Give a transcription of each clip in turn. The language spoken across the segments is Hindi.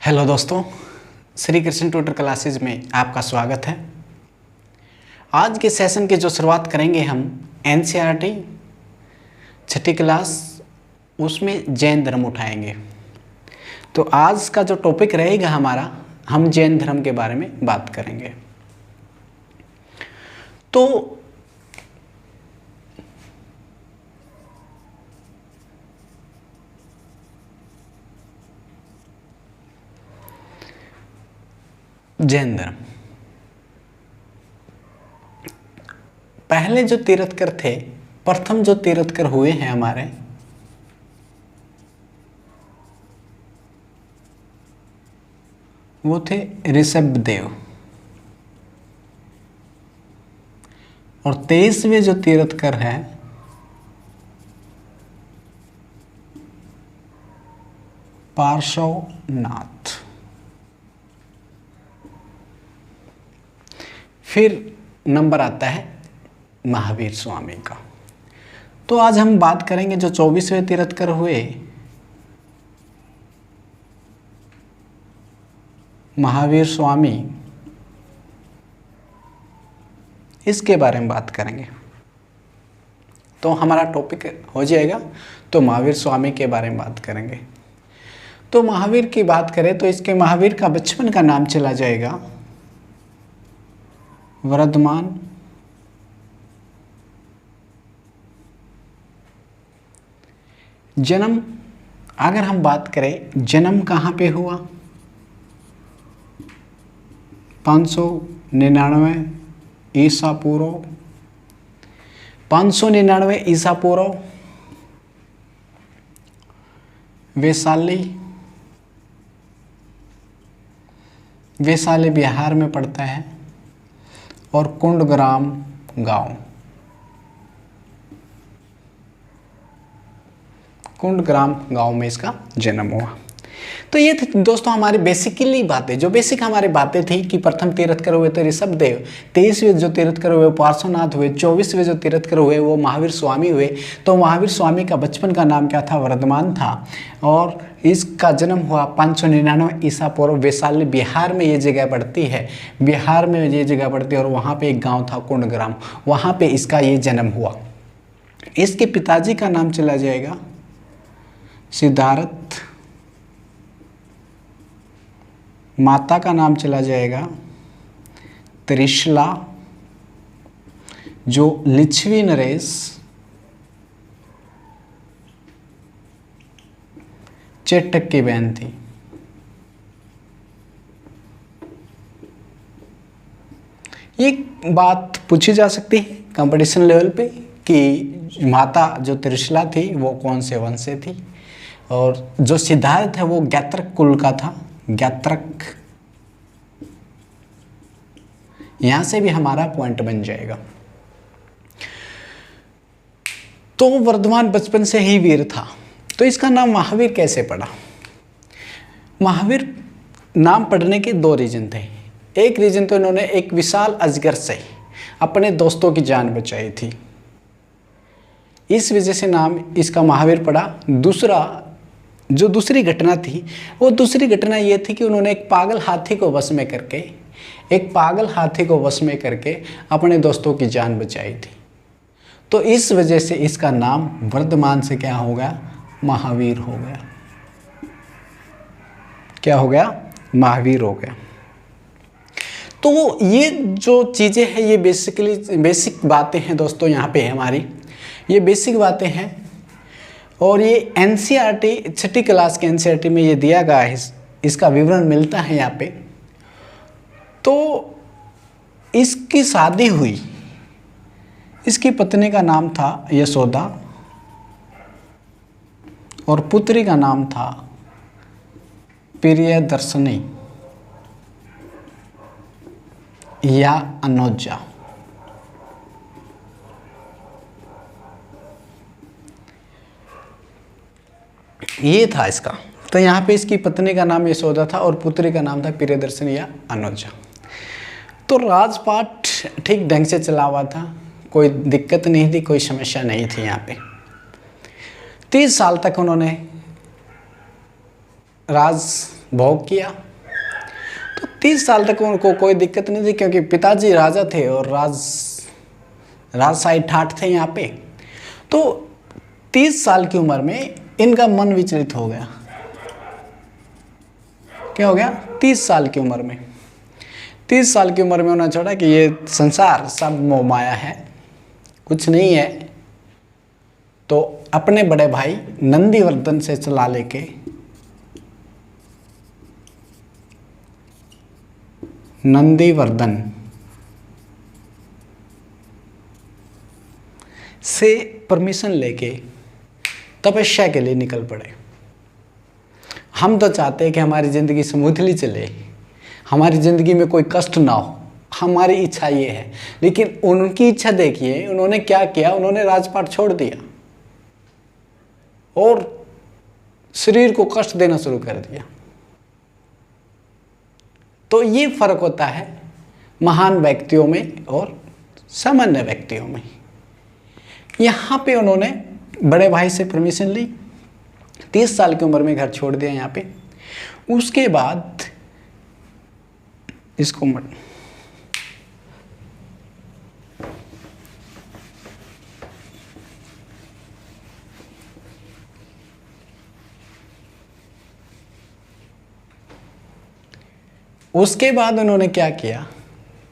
हेलो दोस्तों, श्री कृष्ण ट्यूटर क्लासेज में आपका स्वागत है। आज के सेशन की जो शुरुआत करेंगे हम एनसीईआरटी छठी क्लास, उसमें जैन धर्म उठाएंगे। तो आज का जो टॉपिक रहेगा हमारा, हम जैन धर्म के बारे में बात करेंगे। तो जैन धर्म, पहले जो तीर्थकर थे, प्रथम जो तीर्थकर हुए हैं हमारे, वो थे ऋषभदेव। और 23वें जो तीर्थकर हैं पार्श्वनाथ। फिर नंबर आता है महावीर स्वामी का। तो आज हम बात करेंगे जो 24वें तीर्थकर हुए, महावीर स्वामी, इसके बारे में बात करेंगे। तो हमारा टॉपिक हो जाएगा, तो महावीर स्वामी के बारे में बात करेंगे। तो महावीर की बात करें तो इसके महावीर का बचपन का नाम चला जाएगा वर्धमान। जन्म, अगर हम बात करें जन्म कहाँ पे हुआ, 599 ईसा पूर्व, 599 ईसा पूर्व, वैशाली, वैशाली बिहार में पड़ता है, और कुंडग्राम गांव, कुंडग्राम गांव में इसका जन्म हुआ। तो ये थी दोस्तों हमारी बेसिकली बातें, जो बेसिक हमारी बातें थी कि प्रथम तीर्थकर हुए थे ऋषभदेव, 23वें जो तीर्थकर हुए पार्श्वनाथ हुए, 24वें जो तीर्थकर हुए वो महावीर स्वामी हुए। तो महावीर स्वामी का बचपन का नाम क्या था? वर्धमान था। और इसका जन्म हुआ 599 ईसा पूर्व, वैशाली बिहार में ये जगह पड़ती है, बिहार में ये जगह पड़ती है। और वहाँ पे एक गांव था कुंडग्राम, वहाँ पे इसका ये जन्म हुआ। इसके पिताजी का नाम चला जाएगा सिद्धार्थ, माता का नाम चला जाएगा त्रिशला, जो लिच्छवी नरेश चेटक की बहन थी। ये बात पूछी जा सकती है कंपटीशन लेवल पे कि माता जो त्रिशला थी वो कौन से वंश से थी, और जो सिद्धार्थ है वो ज्ञात्रक कुल का था, ज्ञात्रक। यहां से भी हमारा पॉइंट बन जाएगा। तो वर्धमान बचपन से ही वीर था। तो इसका नाम महावीर कैसे पड़ा? महावीर नाम पढ़ने के दो रीजन थे। एक रीजन तो इन्होंने एक विशाल अजगर से अपने दोस्तों की जान बचाई थी, इस वजह से नाम इसका महावीर पड़ा। दूसरा, जो दूसरी घटना थी, वो दूसरी घटना ये थी कि उन्होंने एक पागल हाथी को वश में करके अपने दोस्तों की जान बचाई थी। तो इस वजह से इसका नाम वर्धमान से क्या हो गया? महावीर हो गया। क्या हो गया? महावीर हो गया। तो ये जो चीज़ें हैं ये बेसिक बातें हैं दोस्तों, यहाँ पे हमारी ये बेसिक बातें हैं। और ये एनसीईआरटी छठी क्लास के एनसीईआरटी में ये दिया गया है, इसका विवरण मिलता है यहाँ पे। तो इसकी शादी हुई, इसकी पत्नी का नाम था यशोदा और पुत्री का नाम था प्रियदर्शनी या अनोजा। ये था इसका। तो यहाँ पे इसकी पत्नी का नाम यशोदा था और पुत्री का नाम था प्रियदर्शनी या अनुजा। तो राजपाट ठीक ढंग से चला हुआ था, कोई दिक्कत नहीं थी, कोई समस्या नहीं थी। यहाँ पे 30 साल तक उन्होंने राज भोग किया। तो 30 साल तक उनको कोई दिक्कत नहीं थी, क्योंकि पिताजी राजा थे और राजशाही ठाठ थे यहाँ पे। तो 30 साल की उम्र में इनका मन विचलित हो गया। क्या हो गया? 30 साल की उम्र में 30 साल की उम्र में उन्होंने छोड़ा कि ये संसार सब मोह माया है, कुछ नहीं है। तो अपने बड़े भाई नंदीवर्धन से सलाह लेके नंदीवर्धन से परमिशन लेके तपस्या के लिए निकल पड़े। हम तो चाहते हैं कि हमारी ज़िंदगी स्मूथली चले, हमारी ज़िंदगी में कोई कष्ट ना हो, हमारी इच्छा ये है। लेकिन उनकी इच्छा देखिए, उन्होंने क्या किया, उन्होंने राजपाट छोड़ दिया और शरीर को कष्ट देना शुरू कर दिया। तो ये फर्क होता है महान व्यक्तियों में और सामान्य व्यक्तियों में। यहाँ पे उन्होंने बड़े भाई से परमिशन ली, 30 साल की उम्र में घर छोड़ दिया यहाँ पे। उसके बाद इसको उसके बाद उन्होंने क्या किया,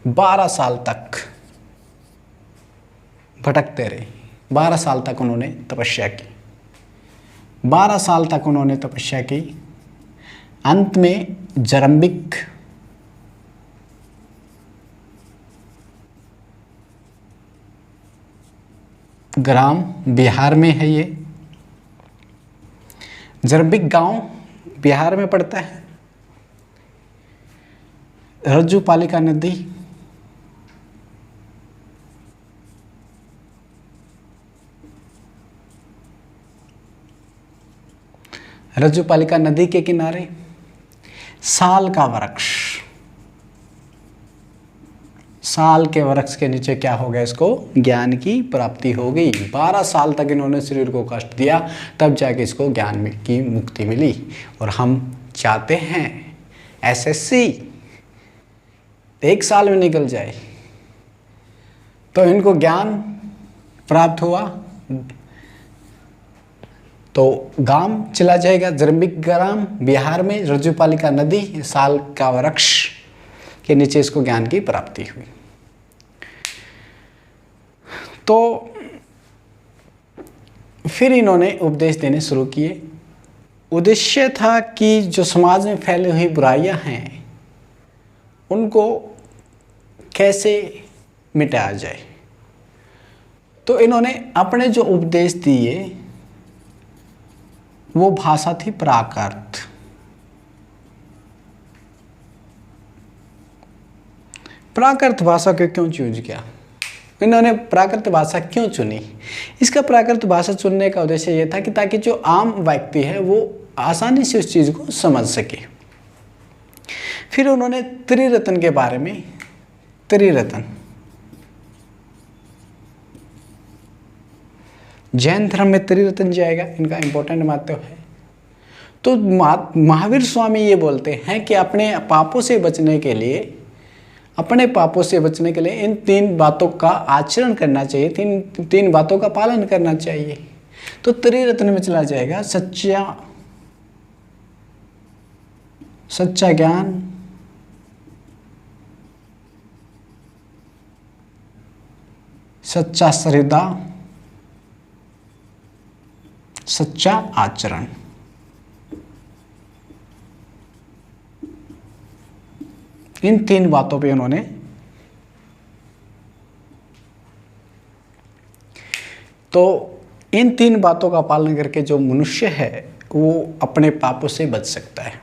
12 साल तक भटकते रहे। 12 साल तक उन्होंने तपस्या की, 12 साल तक उन्होंने तपस्या की। अंत में जरंबिक ग्राम बिहार में है, ये जरंबिक गांव बिहार में पड़ता है। रज्जुपालिका नदी रज्जुपालिका नदी के किनारे साल का वृक्ष, साल के वृक्ष के नीचे क्या हो गया, इसको ज्ञान की प्राप्ति हो गई। 12 साल तक इन्होंने शरीर को कष्ट दिया, तब जाके इसको ज्ञान की मुक्ति मिली। और हम चाहते हैं एसएससी 1 साल में निकल जाए। तो इनको ज्ञान प्राप्त हुआ तो गांव चला जाएगा जरंबिक ग्राम बिहार में, रज्जुपालिका नदी, साल का वृक्ष के नीचे इसको ज्ञान की प्राप्ति हुई। तो फिर इन्होंने उपदेश देने शुरू किए। उद्देश्य था कि जो समाज में फैली हुई बुराइयां हैं उनको कैसे मिटाया जाए। तो इन्होंने अपने जो उपदेश दिए वो भाषा थी प्राकृत। प्राकृत भाषा को क्यों चूज किया, इन्होंने प्राकृत भाषा क्यों चुनी? इसका प्राकृत भाषा चुनने का उद्देश्य ये था कि ताकि जो आम व्यक्ति है वो आसानी से उस चीज़ को समझ सके। फिर उन्होंने त्रिरत्न के बारे में, त्रिरत्न जैन धर्म में त्रिरत्न जाएगा, इनका इंपॉर्टेंट महत्व है। तो महावीर स्वामी ये बोलते हैं कि अपने पापों से बचने के लिए, अपने पापों से बचने के लिए इन 3 बातों का आचरण करना चाहिए, तीन बातों का पालन करना चाहिए। तो त्रिरत्न में चला जाएगा सच्चा ज्ञान, सच्चा श्रद्धा, सच्चा आचरण। इन 3 बातों पे उन्होंने तो इन 3 बातों का पालन करके जो मनुष्य है वो अपने पापों से बच सकता है।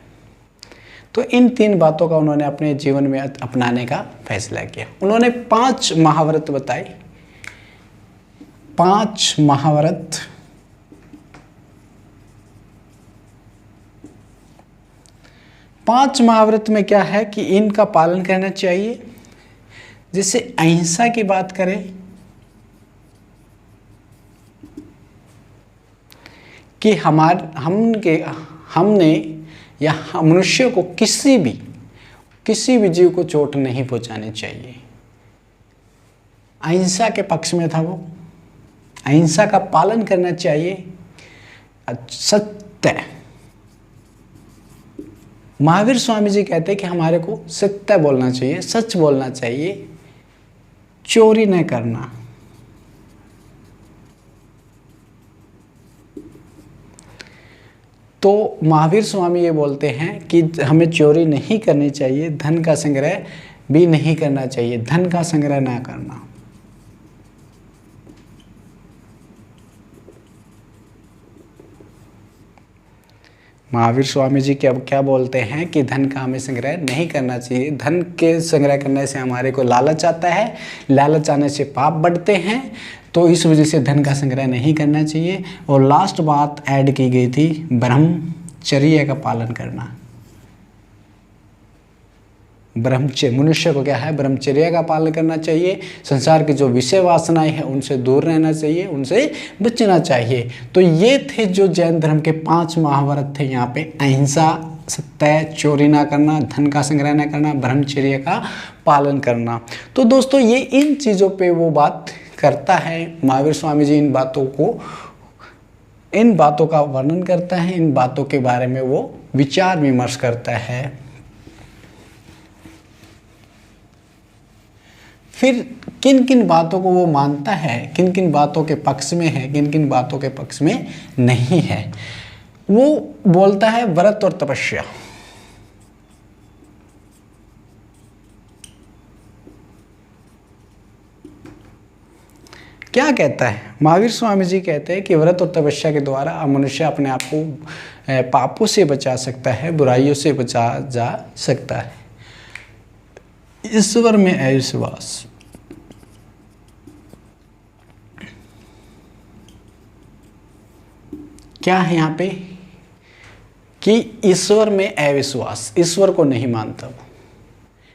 तो इन 3 बातों का उन्होंने अपने जीवन में अपनाने का फैसला किया। उन्होंने 5 महाव्रत बताए। 5 महाव्रत, पांच महाव्रत में क्या है कि इनका पालन करना चाहिए। जैसे अहिंसा की बात करें कि हमने या मनुष्य को किसी भी जीव को चोट नहीं पहुंचानी चाहिए। अहिंसा के पक्ष में था वो, अहिंसा का पालन करना चाहिए, सत्य। महावीर स्वामी जी कहते हैं कि हमारे को सत्य बोलना चाहिए, सच बोलना चाहिए, चोरी न करना। तो महावीर स्वामी ये बोलते हैं कि हमें चोरी नहीं करनी चाहिए, धन का संग्रह भी नहीं करना चाहिए, धन का संग्रह ना करना। महावीर स्वामी जी क्या बोलते हैं कि धन का हमें संग्रह नहीं करना चाहिए। धन के संग्रह करने से हमारे को लालच आता है, लालच आने से पाप बढ़ते हैं, तो इस वजह से धन का संग्रह नहीं करना चाहिए। और लास्ट बात ऐड की गई थी, ब्रह्मचर्य का पालन करना। मनुष्य को क्या है, ब्रह्मचर्य का पालन करना चाहिए। संसार की जो विषय वासनाएं हैं उनसे दूर रहना चाहिए, उनसे बचना चाहिए। तो ये थे जो जैन धर्म के 5 महाव्रत थे। यहाँ पे अहिंसा, सत्य, चोरी ना करना, धन का संग्रह ना करना, ब्रह्मचर्य का पालन करना। तो दोस्तों ये इन चीज़ों पे वो बात करता है। महावीर स्वामी जी इन बातों का वर्णन करता है, इन बातों के बारे में वो विचार विमर्श करता है। फिर किन किन बातों को वो मानता है, किन किन बातों के पक्ष में है, किन किन बातों के पक्ष में नहीं है, वो बोलता है व्रत और तपस्या। क्या कहता है महावीर स्वामी जी? कहते हैं कि व्रत और तपस्या के द्वारा मनुष्य अपने आप को पापों से बचा सकता है, बुराइयों से बचा जा सकता है। ईश्वर में अविश्वास, क्या है यहाँ पे कि ईश्वर में अविश्वास, ईश्वर को नहीं मानता वो।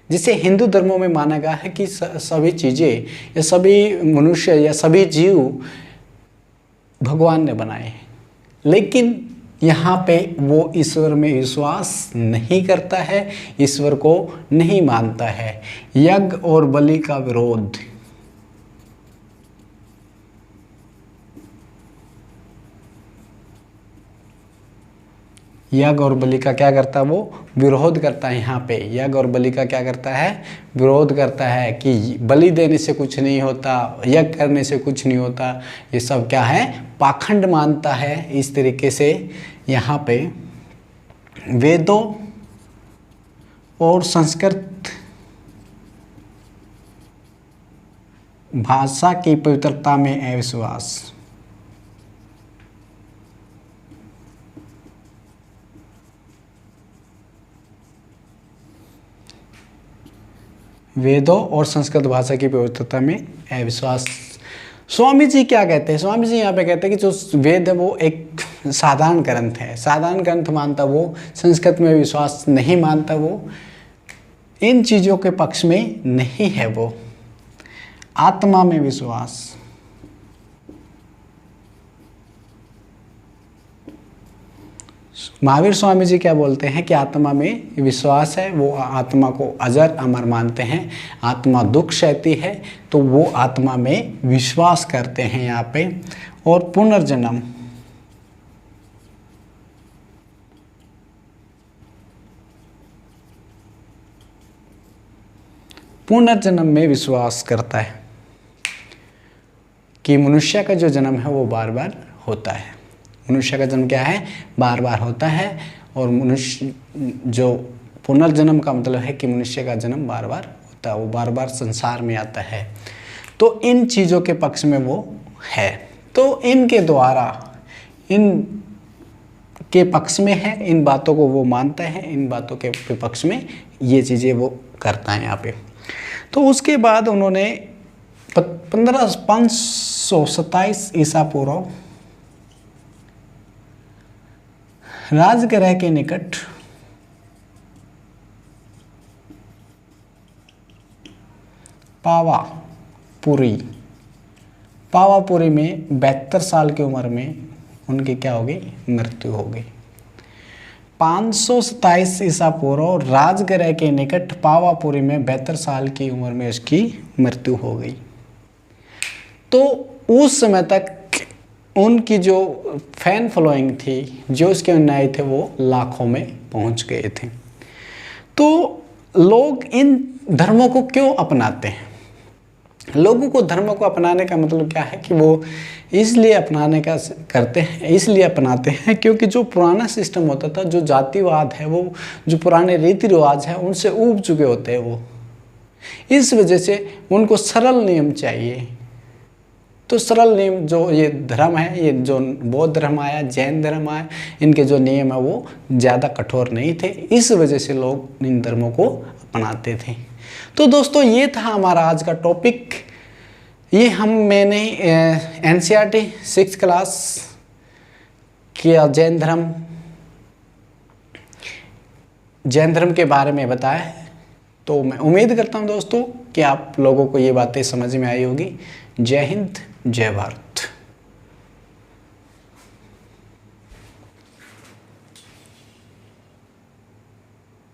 जिसे हिंदू धर्मों में माना गया है कि सभी चीज़ें या सभी मनुष्य या सभी जीव भगवान ने बनाए हैं, लेकिन यहाँ पे वो ईश्वर में विश्वास नहीं करता है, ईश्वर को नहीं मानता है। यज्ञ और बलि का विरोध, यज्ञ और बलि का क्या करता है, वो विरोध करता है। यहाँ पे यज्ञ और बलि का क्या करता है, विरोध करता है कि बलि देने से कुछ नहीं होता, यज्ञ करने से कुछ नहीं होता, ये सब क्या है, पाखंड मानता है। इस तरीके से यहाँ पे वेदों और संस्कृत भाषा की पवित्रता में अविश्वास, वेदों और संस्कृत भाषा की पवित्रता में अविश्वास। स्वामी जी क्या कहते हैं? स्वामी जी यहाँ पे कहते हैं कि जो वेद है वो एक साधारण ग्रंथ है, साधारण ग्रंथ मानता वो, संस्कृत में विश्वास नहीं मानता वो, इन चीज़ों के पक्ष में नहीं है वो। आत्मा में विश्वास, महावीर स्वामी जी क्या बोलते हैं कि आत्मा में विश्वास है, वो आत्मा को अजर अमर मानते हैं। आत्मा दुख सहती है तो वो आत्मा में विश्वास करते हैं यहाँ पे। और पुनर्जन्म, पुनर्जन्म में विश्वास करता है कि मनुष्य का जो जन्म है वो बार बार होता है। मनुष्य का जन्म क्या है, बार बार होता है। और मनुष्य जो पुनर्जन्म का मतलब है कि मनुष्य का जन्म बार बार होता है, वो बार बार संसार में आता है। तो इन चीज़ों के पक्ष में वो है, तो इनके द्वारा, इन के पक्ष में है, इन बातों को वो मानता है, इन बातों के पक्ष में ये चीज़ें वो करता है यहाँ पे। तो उसके बाद उन्होंने 527 ईसा पूर्व राजगृह के निकट पावापुरी में 72 साल की उम्र में उनकी क्या हो गई, मृत्यु हो गई। 527 ईसा पूर्व राजगृह के निकट पावापुरी में 72 साल की उम्र में उसकी मृत्यु हो गई। तो उस समय तक उनकी जो फैन फॉलोइंग थी, जो उसके अनुयायी थे, वो लाखों में पहुंच गए थे। तो लोग इन धर्मों को क्यों अपनाते हैं? लोगों को धर्म को अपनाने का मतलब क्या है कि वो इसलिए अपनाने का करते हैं, इसलिए अपनाते हैं क्योंकि जो पुराना सिस्टम होता था, जो जातिवाद है, वो जो पुराने रीति रिवाज है, उनसे ऊब चुके होते हैं वो। इस वजह से उनको सरल नियम चाहिए। तो सरल नियम जो ये धर्म है, ये जो बौद्ध धर्म आया, जैन धर्म आया, इनके जो नियम है वो ज़्यादा कठोर नहीं थे। इस वजह से लोग इन धर्मों को अपनाते थे। तो दोस्तों ये था हमारा आज का टॉपिक। ये मैंने NCERT 6th क्लास किया जैन धर्म के बारे में बताया है। तो मैं उम्मीद करता हूँ दोस्तों कि आप लोगों को ये बातें समझ में आई होगी। जय हिंद, जय भारत।